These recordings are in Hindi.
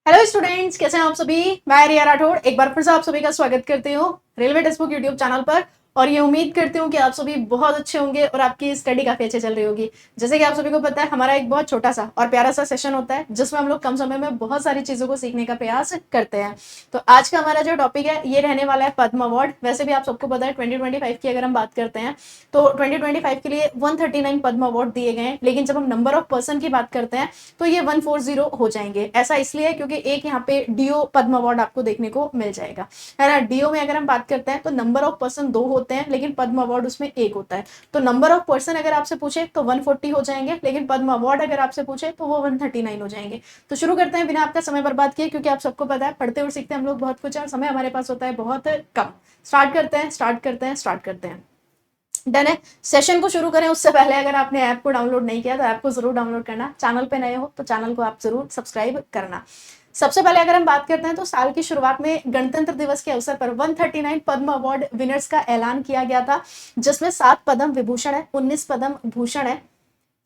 हेलो स्टूडेंट्स, कैसे हैं आप सभी। मैं रिया राठौड़ एक बार फिर से आप सभी का स्वागत करती हूँ railway text book YouTube channel पर। और ये उम्मीद करती हूँ कि आप सभी बहुत अच्छे होंगे और आपकी स्टडी काफी अच्छे चल रही होगी। जैसे कि आप सभी को पता है, हमारा एक बहुत छोटा सा और प्यारा सा सेशन होता है जिसमें हम लोग कम समय में बहुत सारी चीजों को सीखने का प्रयास करते हैं। तो आज का हमारा जो टॉपिक है ये रहने वाला है पद्म अवार्ड। वैसे भी आप सबको पता है 2025 की अगर हम बात करते हैं तो 2025 के लिए 139 पद्म अवार्ड दिए गए हैं, लेकिन जब हम नंबर ऑफ पर्सन की बात करते हैं तो ये 140 हो जाएंगे। ऐसा इसलिए क्योंकि एक यहाँ पे डीओ पद्म अवार्ड आपको देखने को मिल जाएगा, है ना। डीओ में अगर हम बात करते हैं तो नंबर ऑफ पर्सन 2 होते हैं, लेकिन पद्म अवार्ड उसमें 1 होता है। तो नंबर ऑफ पर्सन अगर आपसे पूछे तो 140 हो जाएंगे, लेकिन पद्म अवार्ड अगर आपसे पूछे तो वो 139 हो जाएंगे। तो शुरू करते हैं बिना आपका समय बर्बाद किए, क्योंकि आप सबको पता है पढ़ते और सीखते हम लोग बहुत कुछ है और समय हमारे पास होता है बहुत कम। स्टार्ट करते हैं स्टार्ट करते हैं स्टार्ट करते हैं। डन है। सेशन को शुरू करें उससे पहले अगर आपने ऐप को डाउनलोड नहीं किया तो ऐप को जरूर डाउनलोड करना। चैनल पे नए हो तो चैनल को आप जरूर सब्सक्राइब करना। सबसे पहले अगर हम बात करते हैं तो साल की शुरुआत में गणतंत्र दिवस के अवसर पर 139 पद्म अवार्ड विनर्स का ऐलान किया गया था, जिसमें 7 पद्म विभूषण है, 19 पद्म भूषण है,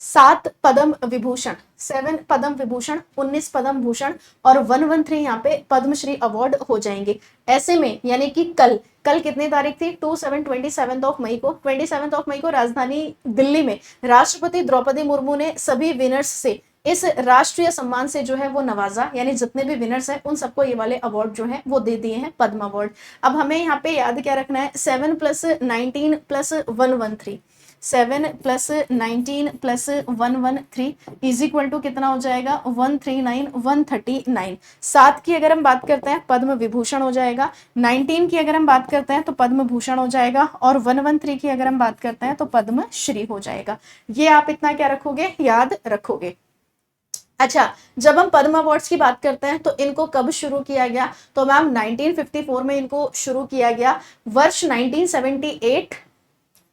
7 पद्म विभूषण, 7 पद्म विभूषण, 19 पद्म भूषण और 113 यहाँ पे पद्मश्री अवार्ड हो जाएंगे। ऐसे में यानी कि कल कल कितनी तारीख थी, 27 ऑफ मई को, 27 ऑफ मई को राजधानी दिल्ली में राष्ट्रपति द्रौपदी मुर्मू ने सभी विनर्स से इस राष्ट्रीय सम्मान से जो है वो नवाजा। यानी जितने भी विनर्स हैं उन सबको ये वाले अवार्ड जो है वो दे दिए हैं, पद्म अवार्ड। अब हमें यहाँ पे याद क्या रखना है, 7 + 19 + 113, 7 + 19 + 113 इज इक्वल टू कितना हो जाएगा, 139, 139। 7 की अगर हम बात करते हैं पद्म विभूषण हो जाएगा, 19 की अगर हम बात करते हैं तो पद्म भूषण हो जाएगा, और 113 की अगर हम बात करते हैं तो पद्म श्री हो जाएगा। ये आप इतना क्या रखोगे, याद रखोगे। अच्छा, जब हम पद्म अवार्ड्स की बात करते हैं तो इनको कब शुरू किया गया, तो मैम 1954 में इनको शुरू किया गया। वर्ष 1978,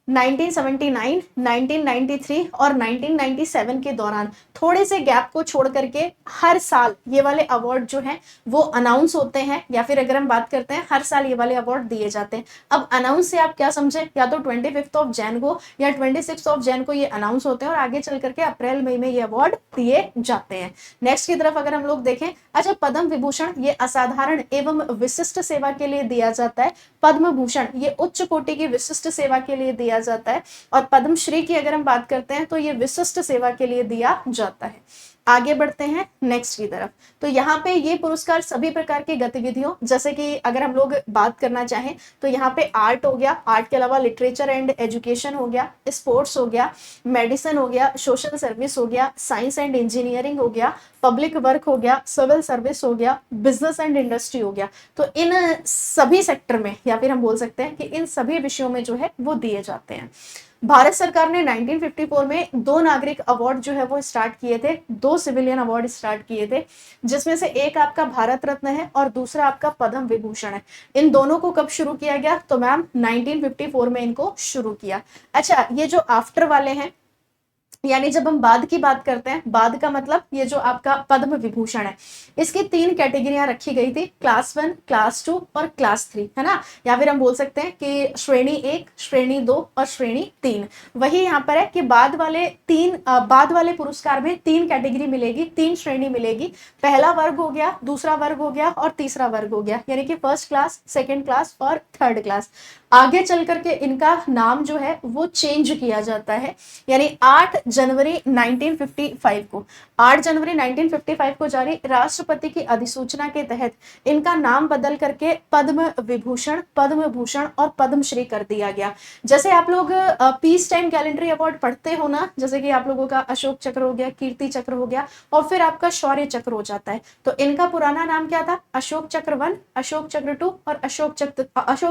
1979, 1993 और 1997 के दौरान थोड़े से गैप को छोड़ करके हर साल ये वाले अवार्ड जो हैं वो अनाउंस होते हैं, या फिर अगर हम बात करते हैं हर साल ये वाले अवार्ड दिए जाते हैं। अब अनाउंस से आप क्या समझे, या तो 25 ऑफ जैन को या 26 ऑफ जैन को ये अनाउंस होते हैं और आगे चल करके अप्रैल मई में ये अवार्ड दिए जाते हैं। नेक्स्ट की तरफ अगर हम लोग देखें, अच्छा, पद्म विभूषण ये असाधारण एवं विशिष्ट सेवा के लिए दिया जाता है, पद्म भूषण ये उच्च कोटि की विशिष्ट सेवा के लिए दिया जाता है, और पद्मश्री की अगर हम बात करते हैं तो ये विशिष्ट सेवा के लिए दिया जाता है। आगे बढ़ते हैं नेक्स्ट की तरफ। तो यहाँ पे ये पुरस्कार सभी प्रकार की गतिविधियों, जैसे कि अगर हम लोग बात करना चाहें तो यहाँ पे आर्ट हो गया, आर्ट के अलावा लिटरेचर एंड एजुकेशन हो गया, स्पोर्ट्स हो गया, मेडिसिन हो गया, सोशल सर्विस हो गया, साइंस एंड इंजीनियरिंग हो गया, पब्लिक वर्क हो गया, सिविल सर्विस हो गया, बिजनेस एंड इंडस्ट्री हो गया। तो इन सभी सेक्टर में, या फिर हम बोल सकते हैं कि इन सभी विषयों में जो है वो दिए जाते हैं। भारत सरकार ने 1954 में 2 नागरिक अवार्ड जो है वो स्टार्ट किए थे, 2 सिविलियन अवार्ड स्टार्ट किए थे, जिसमें से एक आपका भारत रत्न है और दूसरा आपका पद्म विभूषण है। इन दोनों को कब शुरू किया गया, तो मैम 1954 में इनको शुरू किया। अच्छा, ये जो आफ्टर वाले हैं, यानी जब हम बाद की बात करते हैं, बाद का मतलब ये जो आपका पद्म विभूषण है, इसकी 3 कैटेगरियां रखी गई थी, क्लास 1, क्लास 2 और क्लास 3, है ना। या फिर हम बोल सकते हैं कि श्रेणी 1, श्रेणी 2 और श्रेणी 3। वही यहाँ पर है कि बाद वाले पुरस्कार में 3 कैटेगरी मिलेगी, 3 श्रेणी मिलेगी। पहला वर्ग हो गया, दूसरा वर्ग हो गया और तीसरा वर्ग हो गया, यानी कि फर्स्ट क्लास, सेकेंड क्लास और थर्ड क्लास। आगे चल करके इनका नाम जो है वो चेंज किया जाता है, यानी 8 जनवरी 1955 को, 8 जनवरी 1955 को जारी राष्ट्रपति की अधिसूचना के तहत इनका नाम बदल करके पद्म विभूषण, पद्म भूषण और पद्मश्री कर दिया गया। जैसे आप लोग पीस टाइम कैलेंडरी अवार्ड पढ़ते हो ना, जैसे कि आप लोगों का अशोक चक्र हो गया, कीर्ति चक्र हो गया और फिर आपका शौर्य चक्र हो जाता है। तो इनका पुराना नाम क्या था, अशोक चक्र 1, अशोक चक्र 2 और अशोक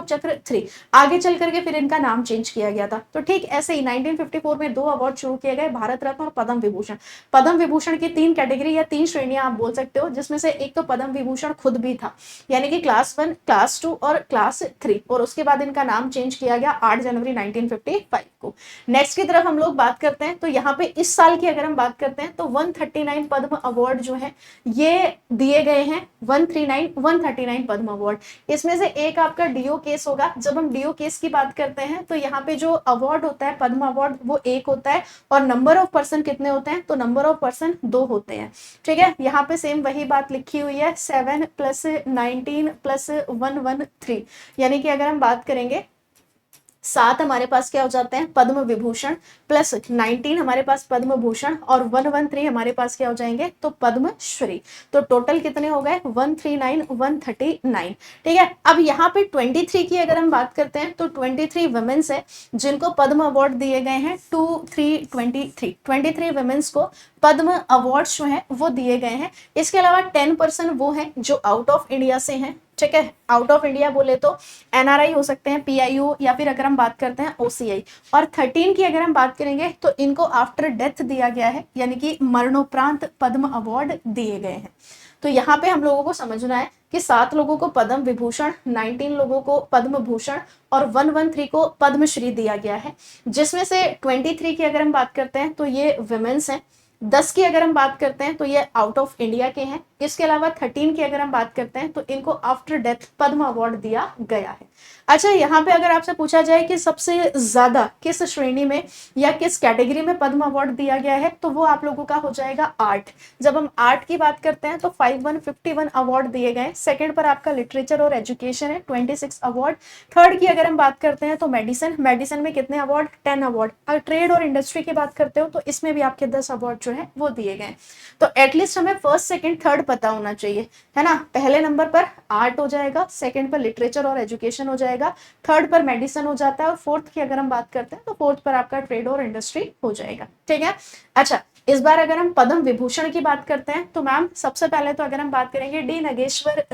चक्र 3। आगे चल करके फिर इनका नाम चेंज किया गया था। तो ठीक ऐसे ही 1954 में 2 अवार्ड शुरू किए गए, भारत रत्न और पद्म विभूषण। पद्म विभूषण की 3 कैटेगरी या 3 श्रेणियां आप बोल सकते हो, जिसमें से एक तो पद्म विभूषण खुद भी था, यानी कि क्लास 1, क्लास 2 और क्लास 3, और उसके बाद इनका नाम चेंज किया गया 8 जनवरी 1955 को। नेक्स्ट की तरफ हम लोग बात करते हैं, तो यहाँ पे इस साल की अगर हम बात करते हैं तो 139 पद्म अवार्ड जो है ये दिए गए हैं, 139 पद्म अवार्ड। इसमें से एक आपका डीओ केस होगा। जब हम डीओ केस की बात करते हैं तो यहाँ पे जो अवार्ड होता है पद्म अवार्ड वो 1 होता है, और नंबर ऑफ पर्सन कितने होते हैं, तो नंबर ऑफ पर्सन 2 होते हैं। ठीक है, यहाँ पे सेम वही बात लिखी हुई है, 7 + 19 + 113, यानी कि अगर हम बात करेंगे 7 हमारे पास क्या हो जाते हैं, पद्म विभूषण, प्लस 19 हमारे पास पद्म भूषण, और 113 हमारे पास क्या हो जाएंगे, तो पद्मश्री। तो टोटल कितने हो गए, 139 139। ठीक है, अब यहाँ पे 23 की अगर हम बात करते हैं तो 23 वुमेन्स है जिनको पद्म अवार्ड दिए गए हैं, 23 वुमेन्स को पद्म अवार्ड्स जो है वो दिए गए हैं। इसके अलावा 10% वो हैं जो आउट ऑफ इंडिया से हैं। ठीक है, आउट ऑफ इंडिया बोले तो एनआरआई हो सकते हैं, पीआईओ, या फिर अगर हम बात करते हैं ओसीआई। और 13 की अगर हम बात करेंगे तो इनको आफ्टर डेथ दिया गया है, यानी कि मरणोपरांत पद्म अवार्ड दिए गए हैं। तो यहाँ पे हम लोगों को समझना है कि 7 लोगों को पद्म विभूषण, 19 लोगों को पद्म भूषण और 113 को पद्मश्री दिया गया है, जिसमें से 23 की अगर हम बात करते हैं तो ये वुमेन्स हैं। 10 की अगर हम बात करते हैं तो ये आउट ऑफ इंडिया के हैं। इसके अलावा 13 की अगर हम बात करते हैं तो इनको आफ्टर डेथ पद्म अवार्ड दिया गया है। अच्छा, यहाँ पे अगर आपसे पूछा जाए कि सबसे ज्यादा किस श्रेणी में या किस कैटेगरी में पद्म अवार्ड दिया गया है, तो वो आप लोगों का हो जाएगा आर्ट। जब हम आर्ट की बात करते हैं तो 51 अवार्ड दिए गए। सेकंड पर आपका लिटरेचर और एजुकेशन है, 26 अवार्ड। थर्ड की अगर हम बात करते हैं तो मेडिसिन में कितने अवार्ड, 10 अवार्ड। अगर ट्रेड और इंडस्ट्री की बात करते हो तो इसमें भी आपके 10 अवार्ड जो है वो दिए गए। तो एटलीस्ट हमें फर्स्ट सेकंड थर्ड पता होना चाहिए, है ना। पहले नंबर पर आर्ट हो जाएगा, सेकंड पर लिटरेचर और एजुकेशन हो जाएगा, थर्ड पर मेडिसिन हो जाता है, और फोर्थ की अगर हम बात करते हैं तो फोर्थ पर आपका ट्रेड और इंडस्ट्री हो जाएगा। ठीक है, अच्छा इस बार अगर हम पद्म विभूषण की बात करते हैं तो मैम सबसे पहले तो अगर हम बात करेंगे डी नागेश्वर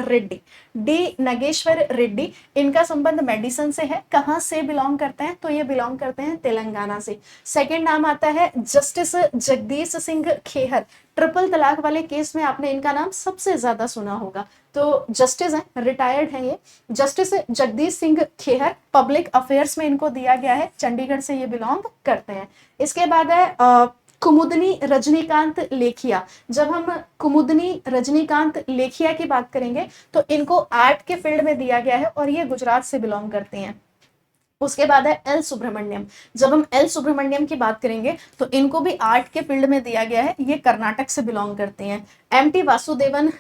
रेड्डी, इनका संबंध मेडिसिन से है। कहाँ से बिलोंग करते हैं, तो ये बिलोंग करते हैं तेलंगाना से। सेकंड नाम आता है जस्टिस जगदीश सिंह खेहर। ट्रिपल तलाक वाले केस में आपने इनका नाम सबसे ज्यादा सुना होगा। तो जस्टिस हैं, रिटायर्ड हैं ये, justice Jagdish Singh Khehar. Public affairs में इनको दिया गया है, चंडीगढ़ से ये बिलोंग करते हैं। इसके बाद है कुमुदनी रजनीकांत लेखिया। जब हम कुमुदनी रजनीकांत लेखिया की बात करेंगे तो इनको आर्ट के फील्ड में दिया गया है और ये गुजरात से बिलोंग करते हैं। उसके बाद है एल सुब्रमण्यम। जब हम एल सुब्रमण्यम की बात करेंगे तो इनको भी आर्ट के फील्ड में दिया गया है, ये कर्नाटक से बिलोंग करते हैं। एमटी वासुदेवन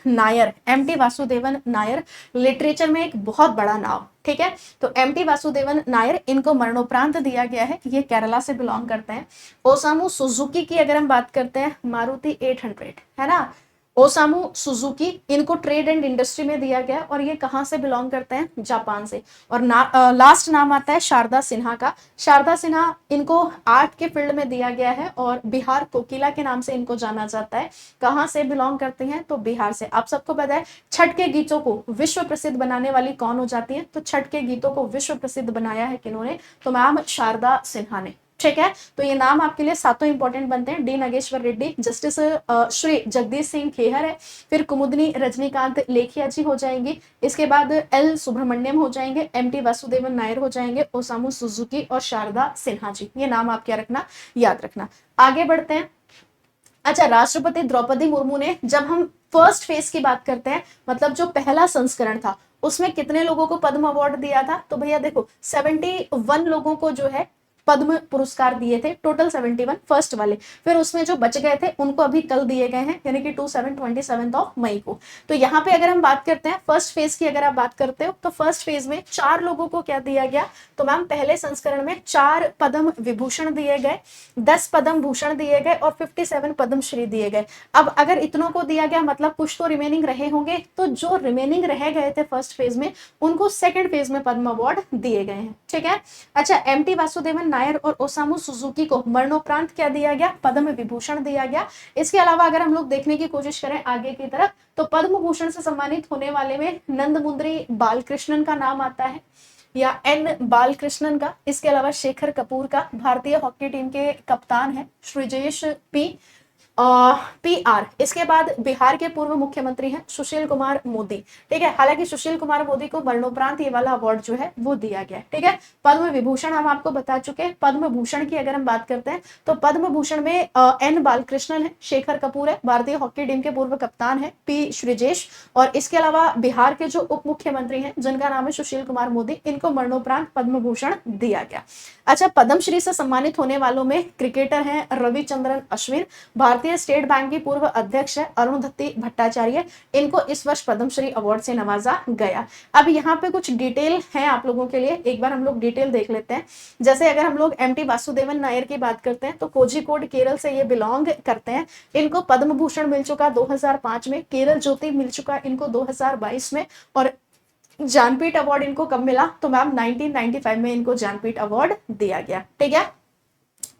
नायर लिटरेचर में एक बहुत बड़ा नाम। ठीक है, तो एमटी वासुदेवन नायर, इनको मरणोपरांत दिया गया है, ये केरला से बिलोंग करते हैं। ओसामू सुजुकी की अगर हम बात करते हैं, मारुति 800, है ना, ओसामू सुजुकी, इनको ट्रेड एंड इंडस्ट्री में दिया गया और ये कहाँ से बिलोंग करते हैं, जापान से। और लास्ट नाम आता है शारदा सिन्हा का। शारदा सिन्हा, इनको आर्ट के फील्ड में दिया गया है और बिहार कोकिला के नाम से इनको जाना जाता है। कहाँ से बिलोंग करते हैं, तो बिहार से। आप सबको पता है छठ के गीतों को विश्व प्रसिद्ध बनाने वाली कौन हो जाती है, तो छठ के गीतों को विश्व प्रसिद्ध बनाया है किन्होंने, तो मैम शारदा सिन्हा ने। ठीक है, तो ये नाम आपके लिए सातों इंपॉर्टेंट बनते हैं। डी नागेश्वर रेड्डी, जस्टिस श्री जगदीश सिंह खेहर है, फिर कुमुदनी रजनीकांत लेखिया जी हो जाएंगी, इसके बाद एल सुब्रमण्यम हो जाएंगे, एमटी वासुदेवन नायर हो जाएंगे, ओसामू सुजुकी और शारदा सिन्हा जी। ये नाम आप क्या रखना, याद रखना। आगे बढ़ते हैं। अच्छा, राष्ट्रपति द्रौपदी मुर्मू ने, जब हम फर्स्ट फेज की बात करते हैं, मतलब जो पहला संस्करण था, उसमें कितने लोगों को पद्म अवार्ड दिया था, तो भैया देखो 71 लोगों को जो है पद्म पुरस्कार दिए थे, टोटल 71 फर्स्ट वाले। फिर उसमें जो बच गए थे उनको अभी कल दिए गए हैं, यानी कि 27 मई को। तो यहाँ पे अगर हम बात करते हैं फर्स्ट फेज की, अगर आप बात करते हो तो फर्स्ट फेज में 4 लोगों को क्या दिया गया, तो मैम पहले संस्करण में 4 पद्म विभूषण दिए गए, 10 पद्म भूषण दिए गए और 57 पद्मश्री दिए गए। अब अगर इतनों को दिया गया, मतलब कुछ तो रिमेनिंग रहे होंगे, तो जो रिमेनिंग रह गए थे फर्स्ट फेज में उनको सेकेंड फेज में पद्म अवार्ड दिए गए हैं। ठीक है, अच्छा एमटी वासुदेवन नायर और ओसामू सुजुकी को मरणोपरांत क्या दिया गया, पद्म विभूषण दिया गया। इसके अलावा अगर हम लोग देखने की कोशिश करें आगे की तरफ, तो पद्म भूषण से सम्मानित होने वाले में नंदमुंद्री बालकृष्णन का नाम आता है, या एन बालकृष्णन का। इसके अलावा शेखर कपूर का, भारतीय हॉकी टीम के कप्तान है श्रीजेश पी। PR। इसके बाद बिहार के पूर्व मुख्यमंत्री हैं सुशील कुमार मोदी। ठीक है, हालांकि सुशील कुमार मोदी को मरणोपरांत ये वाला अवार्ड जो है वो दिया गया है। ठीक है, पद्म विभूषण हम आपको बता चुके हैं। पद्म भूषण की अगर हम बात करते हैं तो पद्म भूषण में N बालकृष्णन है, शेखर कपूर है, भारतीय हॉकी टीम के पूर्व कप्तान है P श्रीजेश, और इसके अलावा बिहार के जो उप मुख्यमंत्री हैं जिनका नाम है सुशील कुमार मोदी, इनको मरणोपरांत पद्म भूषण दिया गया। अच्छा, पद्मश्री से सम्मानित होने वालों में क्रिकेटर हैं रविचंद्रन अश्विन, भारतीय स्टेट बैंक की पूर्व अध्यक्ष है अरुंधति भट्टाचार्य, इनको इस वर्ष पद्मश्री अवार्ड से नवाजा गया। अब यहाँ पे कुछ डिटेल है आप लोगों के लिए, एक बार हम लोग डिटेल देख लेते हैं। जैसे अगर हम लोग MT वासुदेवन नायर की बात करते हैं तो कोझिकोड केरल से ये बिलोंग करते हैं, इनको पद्म भूषण मिल चुका 2005 में, केरल ज्योति मिल चुका इनको 2022 में, और ज्ञानपीठ अवार्ड इनको कब मिला तो मैम 1995 में इनको ज्ञानपीठ अवार्ड दिया गया। ठीक है,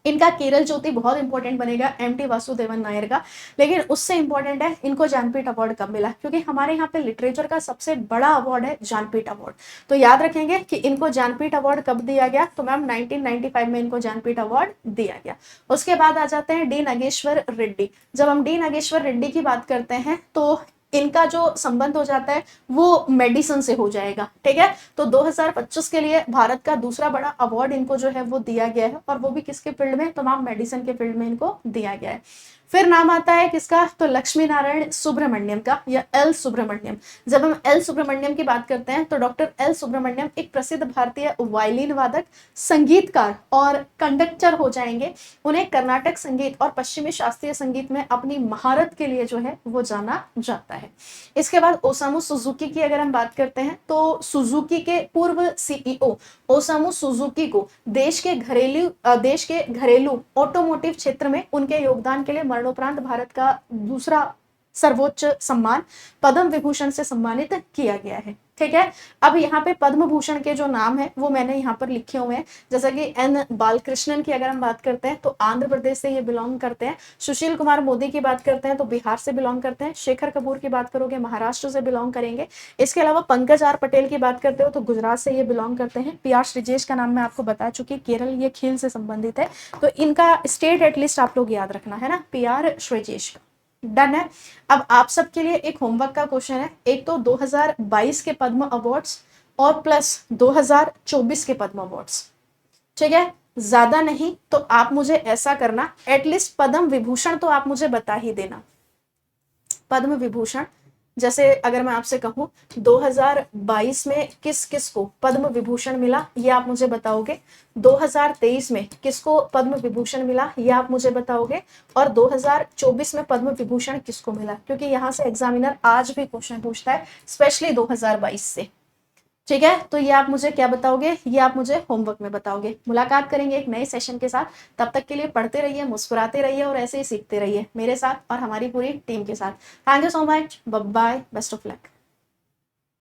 इनका केरल ज्योति बहुत इंपॉर्टेंट बनेगा MT वासुदेवन नायर का, लेकिन उससे इंपॉर्टेंट है इनको ज्ञानपीठ अवार्ड कब मिला, क्योंकि हमारे यहाँ पे लिटरेचर का सबसे बड़ा अवार्ड है ज्ञानपीठ अवार्ड। तो याद रखेंगे कि इनको ज्ञानपीठ अवार्ड कब दिया गया तो मैम 1995 में इनको ज्ञानपीठ अवार्ड दिया गया। उसके बाद आ जाते हैं D नागेश्वर रेड्डी। जब हम D नागेश्वर रेड्डी की बात करते हैं तो इनका जो संबंध हो जाता है वो मेडिसिन से हो जाएगा। ठीक है, तो 2025 के लिए भारत का दूसरा बड़ा अवार्ड इनको जो है वो दिया गया है, और वो भी किसके फील्ड में, तमाम मेडिसिन के फील्ड में इनको दिया गया है। फिर नाम आता है किसका, तो लक्ष्मी नारायण सुब्रमण्यम का, या L सुब्रमण्यम। जब हम L सुब्रमण्यम की बात करते हैं तो डॉक्टर L सुब्रमण्यम एक प्रसिद्ध भारतीय वायलिन वादक, संगीतकार और कंडक्टर हो जाएंगे। उन्हें कर्नाटक संगीत और पश्चिमी शास्त्रीय संगीत में अपनी महारत के लिए जो है वो जाना जाता है। इसके बाद ओसामू सुजुकी की अगर हम बात करते हैं तो सुजुकी के पूर्व CEO ओसामू सुजुकी को देश के घरेलू ऑटोमोटिव क्षेत्र में उनके योगदान के लिए मरणोपरांत भारत का दूसरा सर्वोच्च सम्मान पद्म विभूषण से सम्मानित किया गया है। ठीक है, अब यहाँ पे पद्म भूषण के जो नाम है वो मैंने यहाँ पर लिखे हुए हैं। जैसा कि N बालकृष्णन की अगर हम बात करते हैं तो आंध्र प्रदेश से ये बिलोंग करते हैं। सुशील कुमार मोदी की बात करते हैं तो बिहार से बिलोंग करते हैं। शेखर कपूर की बात करोगे महाराष्ट्र से बिलोंग करेंगे। इसके अलावा पंकज R पटेल की बात करते हो तो गुजरात से ये बिलोंग करते हैं। PR श्रीजेश का नाम मैं आपको बता चुकी, केरल, ये खेल से संबंधित है, तो इनका स्टेट एटलीस्ट आप लोग याद रखना है ना, PR श्रीजेश का। डन है। अब आप सबके लिए एक होमवर्क का क्वेश्चन है, एक तो 2022 के पद्म अवार्ड्स और प्लस 2024 के पद्म अवार्ड्स। ठीक है, ज्यादा नहीं तो आप मुझे ऐसा करना, एटलीस्ट पद्म विभूषण तो आप मुझे बता ही देना। पद्म विभूषण जैसे अगर मैं आपसे कहूं 2022 में किस किस को पद्म विभूषण मिला ये आप मुझे बताओगे, 2023 में किसको पद्म विभूषण मिला ये आप मुझे बताओगे, और 2024 में पद्म विभूषण किसको मिला, क्योंकि यहाँ से एग्जामिनर आज भी क्वेश्चन पूछता है स्पेशली 2022 से। ठीक है, तो ये आप मुझे क्या बताओगे, ये आप मुझे होमवर्क में बताओगे। मुलाकात करेंगे एक नए सेशन के साथ, तब तक के लिए पढ़ते रहिए, मुस्कुराते रहिए और ऐसे ही सीखते रहिए मेरे साथ और हमारी पूरी टीम के साथ। Thank you so much, bye bye, best of luck.